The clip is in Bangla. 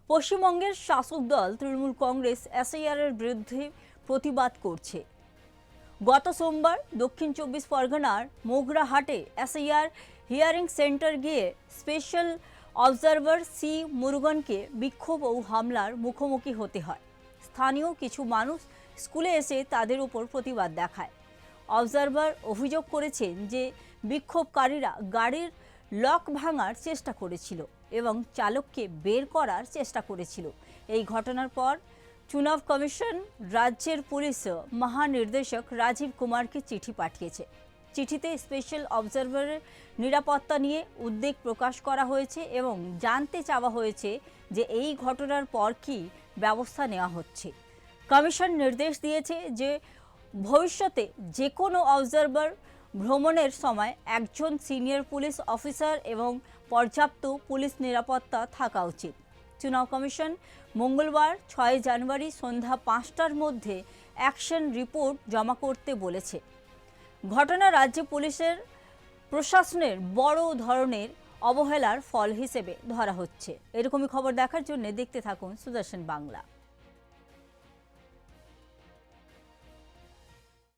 পশ্চিমবঙ্গের শাসক দল তৃণমূল কংগ্রেস এসআইআর এর বিরুদ্ধে প্রতিবাদ করছে। গত সোমবার দক্ষিণ 24 পরগনার মোগরাহাটে এসআইআর হিয়ারিং সেন্টার গিয়ে স্পেশাল অবজারভার সি মুরুগনকে বিক্ষোভ ও হামলার মুখোমুখি হতে হয়। স্থানীয় কিছু মানুষ স্কুলে এসে তাদের উপর প্রতিবাদ দেখায়। অবজারভার অভিযোগ করেছেন যে বিক্ষোভকারীরা গাড়ির লক ভাঙার চেষ্টা করেছিল এবং চালককে বের করার চেষ্টা করেছিল। এই ঘটনার পর চুনাভ কমিশন রাজ্যের পুলিশ মহানির্দেশক রাজীব কুমারকে চিঠি পাঠিয়েছে। চিঠিতে স্পেশাল অবজারভারের নিরাপত্তা নিয়ে উদ্বেগ প্রকাশ করা হয়েছে এবং জানতে চাওয়া হয়েছে যে এই ঘটনার পর কী ব্যবস্থা নেওয়া হচ্ছে। কমিশন নির্দেশ দিয়েছে যে ভবিষ্যতে যে কোনো অবজারভার ভ্রমণের সময় একজন সিনিয়র পুলিশ অফিসার এবং পর্যাপ্ত পুলিশ নিরাপত্তা থাকা উচিত। চুনাভ কমিশন মঙ্গলবার 6 জানুয়ারি সন্ধ্যা 5টার মধ্যে অ্যাকশন রিপোর্ট জমা করতে বলেছে। ঘটনা রাজ্য পুলিশের প্রশাসনের বড় ধরনের অবহেলার ফল হিসেবে ধরা হচ্ছে। এরকমই খবর দেখার জন্য দেখতে থাকুন সুদর্শন বাংলা।